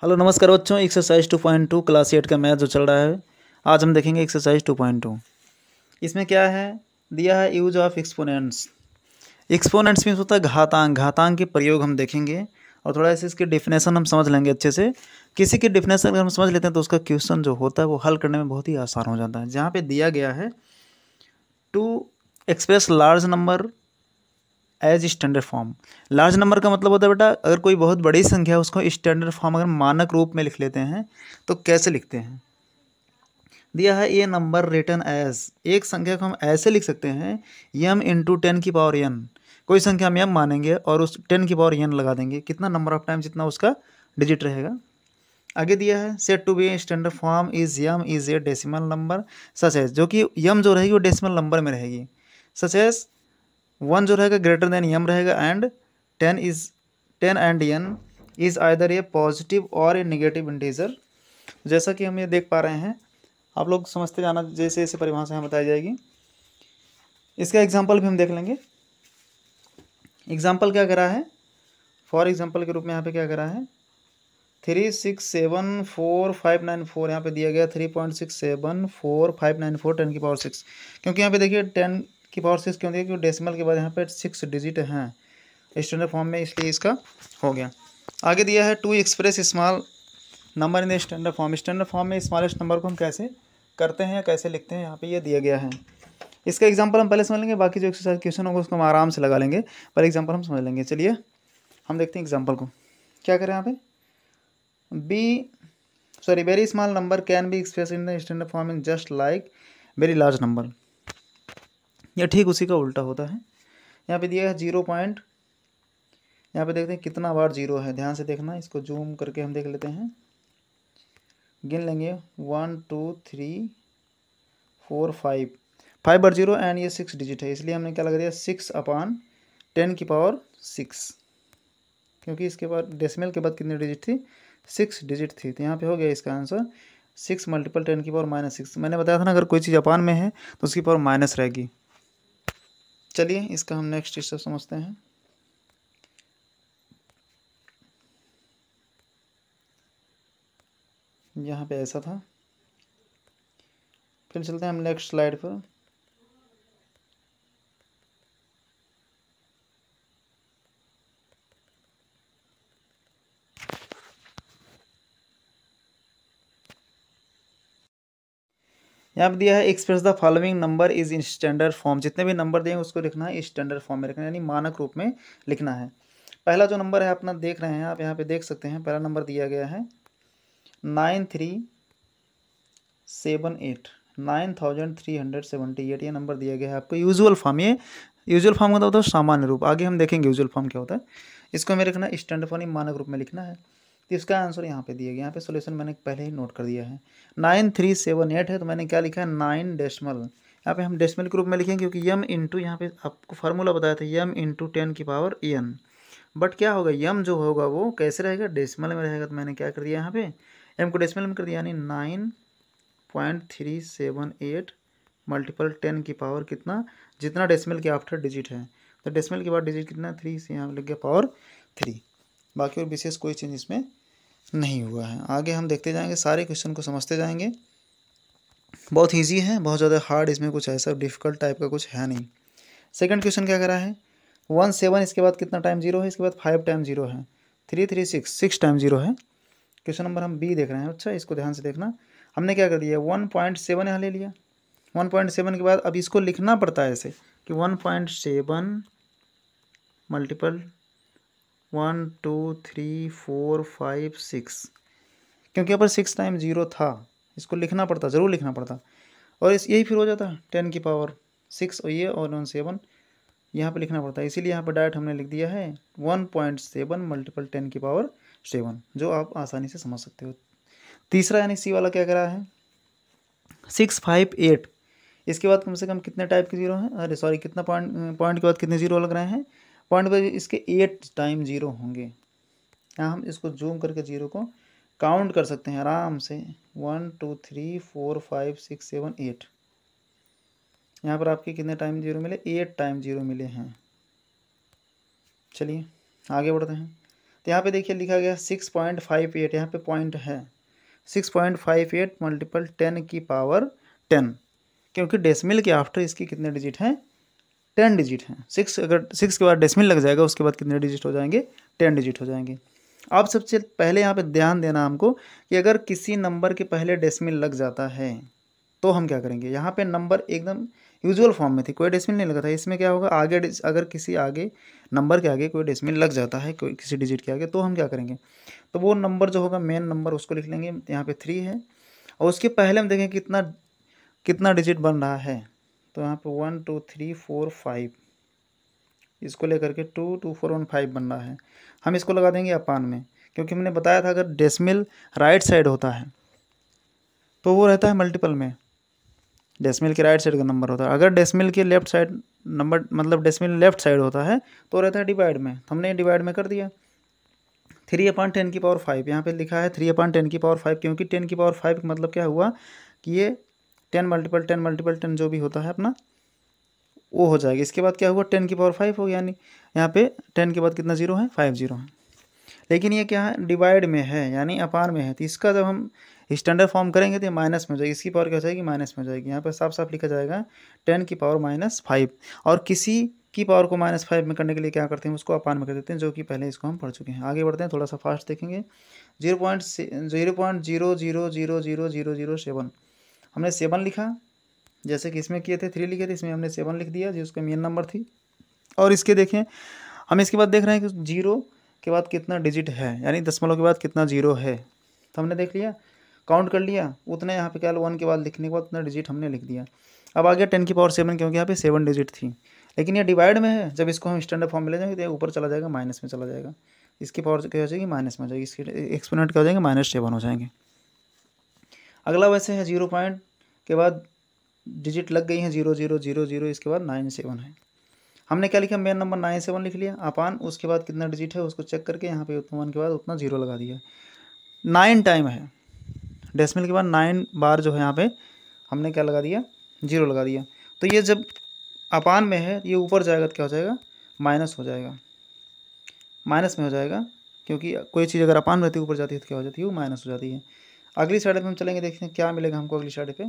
Hello नमस्कार बच्चों, exercise 2.2 class 8 का मैथ जो चल रहा है। आज हम देखेंगे एक्सरसाइज 2.2। इसमें क्या है दिया है, use of exponents. Exponents means होता है घातांक। घातांक के प्रयोग हम देखेंगे और थोड़ा सा इसके डेफिनेशन हम समझ लेंगे अच्छे से। किसी की डेफिनेशन अगर हम समझ लेते हैं तो उसका क्वेश्चन जो होता है वो हल करने में बहुत ही आसान हो जाता है। जहाँ पे दिया गया है to express large number as standard form. Large number का मतलब होता है बेटा, अगर कोई बहुत बड़ी संख्या है उसको स्टैंडर्ड फॉर्म अगर मानक रूप में लिख लेते हैं तो कैसे लिखते हैं। दिया है ए नंबर रिटर्न एज, एक संख्या को हम ऐसे लिख सकते हैं यम इंटू 10⁻n। कोई संख्या हम यम मानेंगे और उस 10⁻n लगा देंगे, कितना नंबर ऑफ टाइम जितना उसका डिजिट रहेगा। आगे दिया है set to be standard form is m is a decimal number such as, जो कि यम जो रहेगी वो डेसिमल नंबर में रहेगी। सच एज 1 जो रहेगा ग्रेटर देन यम रहेगा and 10 and n is either A positive और ए नेगेटिव इंटीजर। जैसा कि हम ये देख पा रहे हैं, आप लोग समझते जाना जैसे जैसे परिभाषा यहाँ बताई जाएगी। इसका एग्जाम्पल भी हम देख लेंगे। एग्जाम्पल क्या करा है, फॉर एग्जाम्पल के रूप में यहाँ पे क्या करा है 3674594, यहाँ पे दिया गया 3.674594 10⁻6। क्योंकि यहाँ पे देखिए 10⁻6 क्यों दिया, क्योंकि डेसिमल के बाद यहाँ पे 6 डिजिट हैं स्टैंडर्ड फॉर्म में, इसलिए इसका हो गया। आगे दिया है to express small number in the standard form. Standard form में स्मॉलेस्ट नंबर को हम कैसे करते हैं या कैसे लिखते हैं, यहाँ पे ये दिया गया है। इसका एग्जांपल हम पहले समझ लेंगे, बाकी जो एक्सरसाइज क्वेश्चन होगा उसको हम आराम से लगा लेंगे, पर एग्जांपल हम समझ लेंगे। चलिए हम देखते हैं एग्जांपल को। क्या करें यहाँ पे, very small number can be express in the standard form in just like very large number. यह ठीक उसी का उल्टा होता है। यहाँ पे दिया है 0 पॉइंट, यहाँ पे देखते हैं कितना बार 0 है, ध्यान से देखना। इसको जूम करके हम देख लेते हैं, गिन लेंगे 1 2 3 4 5 बार 0 एंड ये 6 डिजिट है, इसलिए हमने क्या लगा दिया 6/10⁻6, क्योंकि इसके बाद डेसिमल के बाद कितनी डिजिट थी 6 डिजिट थी। तो यहाँ पे हो गया इसका आंसर 6 × 10⁻6। मैंने बताया था ना, अगर कोई चीज़ अपान में है तो उसकी पावर माइनस रहेगी। चलिए इसका हम नेक्स्ट स्टेप समझते हैं। यहाँ पे ऐसा था, फिर चलते हैं हम नेक्स्ट स्लाइड पर। यहाँ पे दिया है express the following number is in standard form. जितने भी नंबर दिए उसको लिखना है स्टैंडर्ड फॉर्म में, लिखना है यानी मानक रूप में लिखना है। पहला जो नंबर है अपना देख रहे हैं आप, यहाँ पे देख सकते हैं पहला नंबर दिया गया है 9378 ये नंबर दिया गया है आपको। यूजुअल फॉर्म, ये यूजुअल फॉर्म का होता है सामान्य रूप, आगे हम देखेंगे यूजुअल फॉर्म क्या होता है। इसको हमें रखना स्टैंडर्ड फॉर्म मानक रूप में लिखना है। तो इसका आंसर यहाँ पे दिया गया, यहाँ पे सोल्यूशन मैंने पहले ही नोट कर दिया है। 9378 है तो मैंने क्या लिखा है 9 डेसिमल, यहाँ पे हम डेसिमल के रूप में लिखेंगे क्योंकि यम इंटू, यहाँ पे आपको फार्मूला बताया था यम इंटू 10⁻n। बट क्या होगा, यम जो होगा वो कैसे रहेगा डेसिमल में रहेगा, तो मैंने क्या कर दिया यहाँ पे एम को डेसिमल में कर दिया, यानी 9.378 मल्टीपल 10 की पावर कितना, जितना डेसिमल के आफ्टर डिजिट है, तो डेसिमल के बाद डिजिट कितना 3 से यहाँ लग गया पावर 3। बाकी और विशेष कोई चेंज इसमें नहीं हुआ है। आगे हम देखते जाएंगे, सारे क्वेश्चन को समझते जाएंगे। बहुत ईजी है, बहुत ज़्यादा हार्ड इसमें कुछ ऐसा डिफिकल्ट टाइप का कुछ है नहीं। सेकंड क्वेश्चन क्या करा है 17, इसके बाद कितना टाइम 0 है, इसके बाद 5 टाइम 0 है, 3 टाइम 0 है। क्वेश्चन नंबर हम बी देख रहे हैं। अच्छा इसको ध्यान से देखना, हमने क्या कर दिया 1.7 यहाँ ले लिया। 1.7 के बाद अब इसको लिखना पड़ता है ऐसे कि 1.7 मल्टीपल 1 2 3 4 5 6, क्योंकि यहाँ पर 6 टाइम 0 था, इसको लिखना पड़ता, ज़रूर लिखना पड़ता, और इस यही फिर हो जाता 10⁻6 और ये और 7 यहाँ पे लिखना पड़ता है। इसीलिए यहाँ पर डायरेक्ट हमने लिख दिया है 1.7 मल्टीपल 10⁻7, जो आप आसानी से समझ सकते हो। तीसरा यानी सी वाला क्या करा है 658, इसके बाद कम से कम कितने टाइप के 0 हैं, अरे सॉरी कितना पॉइंट के बाद कितने 0 लग रहे हैं, पॉइंट पर इसके 8 टाइम 0 होंगे। यहाँ हम इसको जूम करके 0 को काउंट कर सकते हैं आराम से, 1 2 3 4 5 6 7 8। यहाँ पर आपके कितने टाइम 0 मिले, 8 टाइम 0 मिले हैं। चलिए आगे बढ़ते हैं। तो यहाँ पे देखिए लिखा गया 6.58, यहाँ पे पॉइंट है 6.58 मल्टीपल 10⁻10, क्योंकि डेसिमल के आफ्टर इसकी कितने डिजिट हैं, 10 डिजिट हैं। 6 अगर 6 के बाद डेसिमल लग जाएगा उसके बाद कितने डिजिट हो जाएंगे, 10 डिजिट हो जाएंगे। अब सबसे पहले यहाँ पे ध्यान देना हमको कि अगर किसी नंबर के पहले डेसिमल लग जाता है तो हम क्या करेंगे। यहाँ पे नंबर एकदम यूजुअल फॉर्म में थी, कोई डेसिमल नहीं लगा था। इसमें क्या होगा, आगे अगर किसी आगे नंबर के आगे कोई डेसिमल लग जाता है, कोई किसी डिजिट के आगे, तो हम क्या करेंगे, तो वो नंबर जो होगा मेन नंबर उसको लिख लेंगे। यहाँ पे 3 है और उसके पहले हम देखें कितना कितना डिजिट बन रहा है। तो यहाँ पे 1 2 3 4 5, इसको लेकर के 2 2 4 1 5 बन रहा है। हम इसको लगा देंगे अपान में, क्योंकि हमने बताया था अगर डेसिमल राइट साइड होता है तो वो रहता है मल्टीपल में, डेसिमल के राइट साइड का नंबर होता है। अगर डेसिमल के लेफ्ट साइड नंबर मतलब डेसिमल लेफ्ट साइड होता है तो रहता है डिवाइड में। तो हमने डिवाइड में कर दिया 3/10⁵। यहाँ पे लिखा है 3/10⁵, क्योंकि 10⁵ का मतलब क्या हुआ कि ये 10 × 10 × 10 जो भी होता है अपना वो हो जाएगा। इसके बाद क्या हुआ 10⁵ हो गया, यानी यहाँ पे 10 के बाद कितना जीरो है, 5 जीरो है। लेकिन ये क्या है, डिवाइड में है यानी अपार में है, तो इसका जब हम स्टैंडर्ड फॉर्म करेंगे तो ये माइनस में हो जाएगी। इसकी पावर क्या हो जाएगी, माइनस में हो जाएगी। यहाँ पर साफ साफ लिखा जाएगा 10⁻⁻5। और किसी की पावर को -5 में करने के लिए क्या करते हैं, उसको अपान में कर देते हैं, जो कि पहले इसको हम पढ़ चुके हैं। आगे बढ़ते हैं, थोड़ा सा फास्ट देखेंगे। 0.00000007 हमने 7 लिखा, जैसे कि इसमें किए थे 3 लिखे थे, इसमें हमने 7 लिख दिया जिसका मेन नंबर थी। और इसके देखें हम इसके बाद देख रहे हैं कि 0 के बाद कितना डिजिट है, यानी दशमलव के बाद कितना 0 है। तो हमने देख लिया, काउंट कर लिया, उतने यहाँ पे क्या 1 के बाद लिखने के बाद उतना डिजिट हमने लिख दिया। अब आ गया 10⁻7, क्योंकि यहाँ पे 7 डिजिट थी, लेकिन ये डिवाइड में है। जब इसको हम स्टैंडर्ड फॉर्म में ले जाएंगे तो ऊपर चला जाएगा, माइनस में चला जाएगा। इसकी पावर क्या हो जाएगी, माइनस में हो जाएगी, इसके एक्सपोनेंट क्या हो जाएंगे, -7 हो जाएंगे। अगला वैसे है 0 पॉइंट के बाद डिजिट लग गई हैं 0000, इसके बाद 97 है। हमने क्या लिखा, मेन नंबर 97 लिख लिया अपान, उसके बाद कितना डिजिट है उसको चेक करके यहाँ पे उतना 1 के बाद उतना 0 लगा दिया। 9 टाइम है, डेसिमल के बाद 9 बार जो है यहाँ पे हमने क्या लगा दिया, 0 लगा दिया। तो ये जब अपान में है ये ऊपर जाएगा तो क्या हो जाएगा, माइनस हो जाएगा, माइनस में हो जाएगा, क्योंकि कोई चीज़ अगर अपान रहती है ऊपर जाती है तो क्या हो जाती है, वो माइनस हो जाती है। अगली साइड पे हम चलेंगे, देखते हैं क्या मिलेगा हमको अगली साइड पे।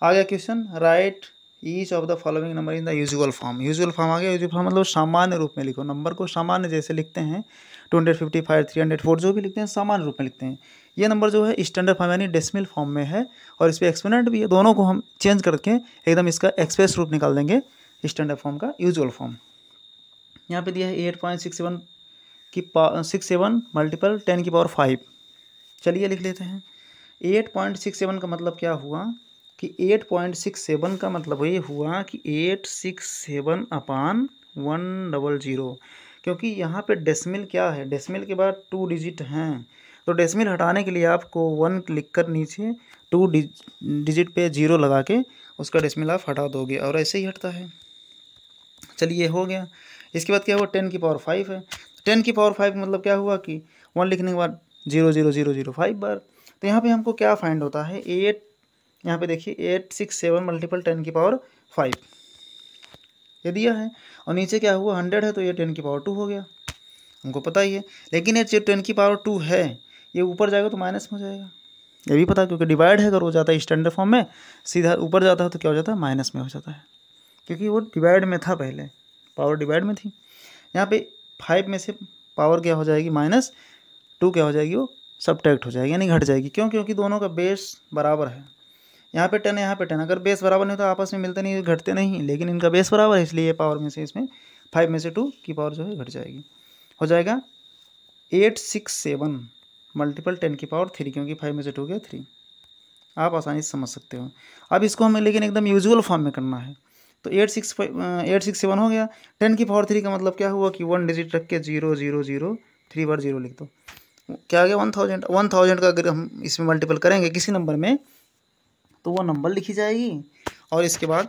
आ गया question, write each of the following number in the usual form. Usual form आ गया, यूजुअल फॉर्म मतलब सामान्य रूप में लिखो। नंबर को सामान्य जैसे लिखते हैं 255 304 जो भी लिखते हैं सामान्य रूप में लिखते हैं। ये नंबर जो है स्टैंडर्ड फॉर्म यानी डेसिमल फॉर्म में है, और इस पर एक्सपोनेंट भी है। दोनों को हम चेंज करके एकदम इसका एक्सप्रेस रूप निकाल देंगे, स्टैंडर्ड फॉर्म का यूजुअल फॉर्म। यहाँ पे दिया है 8.67 की 67 मल्टीपल 10⁵। चलिए लिख लेते हैं। 8.67 का मतलब क्या हुआ कि 8.67 का मतलब ये हुआ कि 867 अपान 100, क्योंकि यहाँ पे डेसिमल क्या है, डेसिमल के बाद 2 डिजिट हैं, तो डेसिमल हटाने के लिए आपको 1 लिख कर नीचे 2 डिजिट पे 0 लगा के उसका डेसिमल आप हटा दोगे, और ऐसे ही हटता है। चलिए हो गया। इसके बाद क्या हुआ, 10⁵ है। 10⁵ मतलब क्या हुआ कि 1 लिखने के बाद 00005 बार। तो यहाँ पे हमको क्या फाइंड होता है, 8, यहाँ पे देखिए 867 मल्टीपल 10⁵ ये दिया है, और नीचे क्या हुआ 100 है, तो ये 10⁵2 हो गया, हमको पता ही है। लेकिन ये जो 10⁵2 है ये ऊपर जाएगा तो माइनस में हो जाएगा, ये भी पता है, क्योंकि डिवाइड है। अगर हो जाता है स्टैंडर्ड फॉर्म में सीधा ऊपर जाता है तो क्या हो जाता है, माइनस में हो जाता है, क्योंकि वो डिवाइड में था, पहले पावर डिवाइड में थी। यहाँ पे 5 में से पावर क्या हो जाएगी, -2 क्या हो जाएगी, वो सब्ट्रैक्ट हो जाएगी, यानी घट जाएगी। क्यों, क्योंकि दोनों का बेस बराबर है। यहाँ पे 10 है, यहाँ पे 10, अगर बेस बराबर नहीं तो आपस में मिलते नहीं, घटते नहीं, लेकिन इनका बेस बराबर है, इसलिए पावर में से इसमें 5 में से 2 की पावर जो है घट जाएगी। हो जाएगा 867 मल्टीपल 10⁵3, क्योंकि 5 में से 2 गया 3। आप आसानी से समझ सकते हो। अब इसको हमें लेकिन एकदम यूजुअल फॉर्म में करना है, तो 867 हो गया। 10⁵3 का मतलब क्या हुआ कि 1 डिजिट रख के 000 3 बार 0 लिख दो, क्या आ गया 1000। 1000 का अगर हम इसमें मल्टीपल करेंगे किसी नंबर में तो वो नंबर लिखी जाएगी, और इसके बाद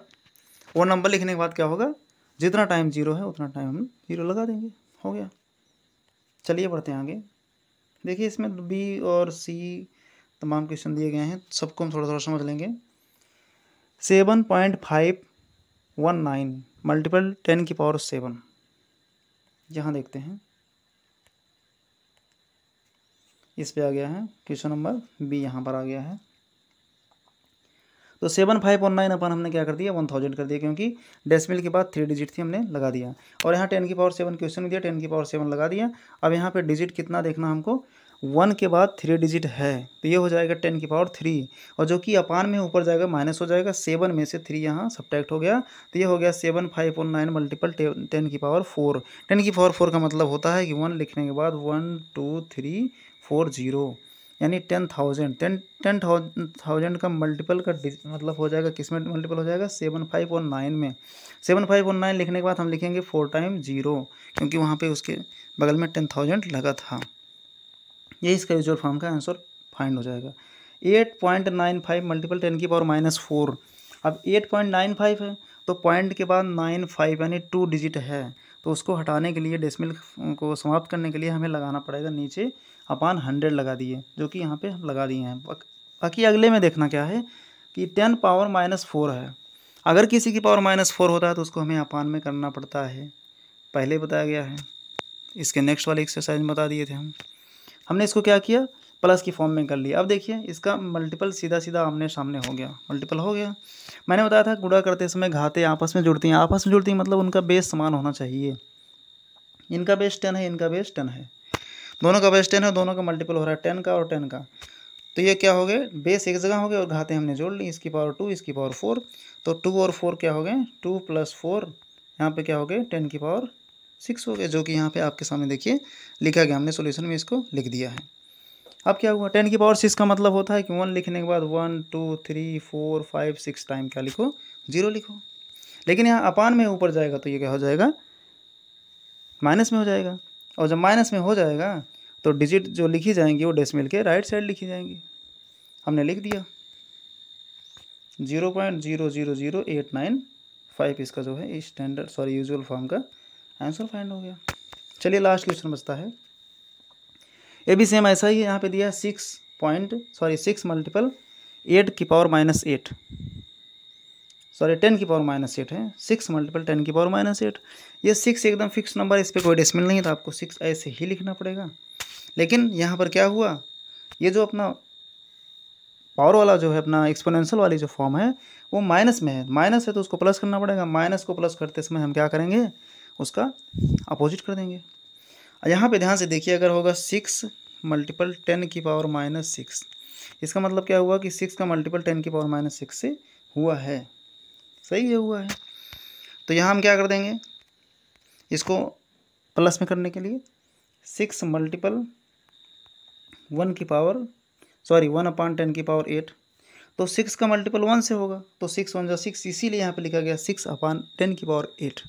वो नंबर लिखने के बाद क्या होगा, जितना टाइम 0 है उतना टाइम हम 0 लगा देंगे, हो गया। चलिए बढ़ते हैं आगे। देखिए इसमें बी और सी तमाम क्वेश्चन दिए गए हैं, सबको हम थोड़ा थोड़ा समझ लेंगे। 7.519 मल्टीपल 10⁵7, यहाँ देखते हैं इस पे आ गया है क्वेश्चन नंबर बी, यहाँ पर आ गया है। तो 7519 अपन हमने क्या कर दिया 1000 कर दिया, क्योंकि डेसिमल के बाद 3 डिजिट थी, हमने लगा दिया। और यहाँ 10⁻7 क्वेश्चन दिया, 10⁻7 लगा दिया। अब यहाँ पे डिजिट कितना देखना हमको, 1 के बाद 3 डिजिट है, तो ये हो जाएगा 10⁻3, और जो कि अपान में ऊपर जाएगा माइनस हो जाएगा, 7 में से 3 यहाँ सब्ट्रैक्ट हो गया, तो ये हो गया 7519 मल्टीपल 10⁻4। 10⁻4 का मतलब होता है कि 1 लिखने के बाद 1 2 3 4 0, यानी 10,000। 10,000 का मल्टीपल का मतलब हो जाएगा, किस में मल्टीपल हो जाएगा, 7 5 और 9 में। 7 5 और 9 लिखने के बाद हम लिखेंगे 4 टाइम 0, क्योंकि वहाँ पे उसके बगल में 10,000 लगा था। ये इसका यूजुअल फॉर्म का आंसर फाइंड हो जाएगा। 8.95 मल्टीपल 10⁻4। अब 8.95 है तो पॉइंट के बाद 95 यानी 2 डिजिट है, तो उसको हटाने के लिए, डेसिमल को समाप्त करने के लिए हमें लगाना पड़ेगा नीचे अपान 100 लगा दिए, जो कि यहाँ पे लगा दिए हैं। बाकी अगले में देखना क्या है कि 10⁻⁻4 है। अगर किसी की पावर -4 होता है तो उसको हमें अपान में करना पड़ता है, पहले बताया गया है। इसके नेक्स्ट वाले एक्सरसाइज में बता दिए थे हमने इसको क्या किया, प्लस की फॉर्म में कर लिया। अब देखिए इसका मल्टीपल सीधा सीधा आमने सामने हो गया, मल्टीपल हो गया। मैंने बताया था गुणा करते समय घातें आपस में जुड़ती हैं, आपस में जुड़ती हैं मतलब उनका बेस समान होना चाहिए। इनका बेस 10 है, इनका बेस 10 है, दोनों का बेस 10 है, दोनों का मल्टीपल हो रहा है 10 का और 10 का, तो ये क्या हो गए, बेस एक जगह हो गए और घातें हमने जोड़ ली, इसकी पावर 2 इसकी पावर 4, तो 2 और 4 क्या हो गए, 2 + 4 यहाँ पे क्या हो गए 10⁻6 हो गए, जो कि यहाँ पे आपके सामने देखिए लिखा गया, हमने सॉल्यूशन में इसको लिख दिया है। अब क्या हुआ, 10⁻6 का मतलब होता है कि 1 लिखने के बाद 1 2 3 4 5 6 टाइम क्या लिखो, 0 लिखो। लेकिन यहाँ अपान में ऊपर जाएगा तो ये क्या हो जाएगा, माइनस में हो जाएगा, और जब माइनस में हो जाएगा तो डिजिट जो लिखी जाएंगी वो डेसिमल के राइट साइड लिखी जाएंगी। हमने लिख दिया 0.000895 इसका जो है स्टैंडर्ड यूजुअल फॉर्म का आंसर फाइंड हो गया। चलिए लास्ट क्वेश्चन बचता है, ये भी सेम ऐसा ही है। यहाँ पे दिया 6 मल्टीपल 8 की पावर -8, 10 की पावर -8 है, 6 मल्टीपल 10 की पावर -8। ये 6 एकदम फिक्स नंबर, इस पर कोई डेसिमल नहीं था, आपको 6 ऐसे ही लिखना पड़ेगा। लेकिन यहाँ पर क्या हुआ, ये जो अपना पावर वाला जो है अपना एक्सपोनेंशियल वाली जो फॉर्म है वो माइनस में है, माइनस है तो उसको प्लस करना पड़ेगा। माइनस को प्लस करते समय हम क्या करेंगे, उसका अपोजिट कर देंगे। यहाँ पे ध्यान से देखिए, अगर होगा 6 मल्टीपल 10 की पावर -6, इसका मतलब क्या हुआ कि 6 का मल्टीपल 10 की पावर -6 से हुआ है, सही है हुआ है। तो यहाँ हम क्या कर देंगे, इसको प्लस में करने के लिए 6 मल्टीपल 1 अपान 10 की पावर 8, तो 6 का मल्टीपल 1 से होगा, तो 6 1 जा 6, इसीलिए यहाँ पे लिखा गया 6 अपान 10 की पावर 8।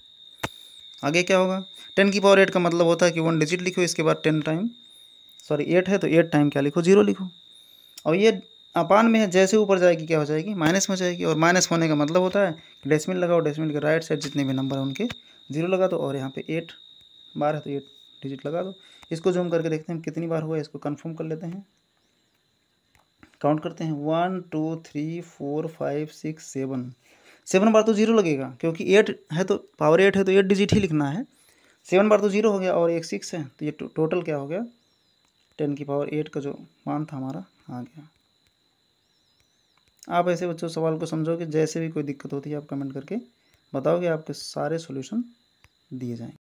आगे क्या होगा, 10 की पावर 8 का मतलब होता है कि 1 डिजिट लिखो, इसके बाद 10 टाइम 8 है तो 8 टाइम क्या लिखो, 0 लिखो। और ये अपान में है, जैसे ऊपर जाएगी क्या हो जाएगी, माइनस में जाएगी, और माइनस होने का मतलब होता है कि डेसिमल लगाओ, डेसिमल के राइट साइड जितने भी नंबर हैं उनके 0 लगा दो, और यहाँ पे 8 बार है तो 8 डिजिट लगा दो। इसको जूम करके देखते हैं कितनी बार हुआ, इसको कन्फर्म कर लेते हैं, काउंट करते हैं 1 2 3 4 5 6 7 बार तो 0 लगेगा, क्योंकि 8 है तो पावर 8 है तो 8 डिजिट ही लिखना है। 7 बार तो 0 हो गया, और एक 6 है, तो ये टोटल क्या हो गया, 10 की पावर 8 का जो मान था हमारा आ गया। आप ऐसे बच्चों सवाल को समझोगे, जैसे भी कोई दिक्कत होती है आप कमेंट करके बताओगे, आपके सारे सॉल्यूशन दिए जाएंगे।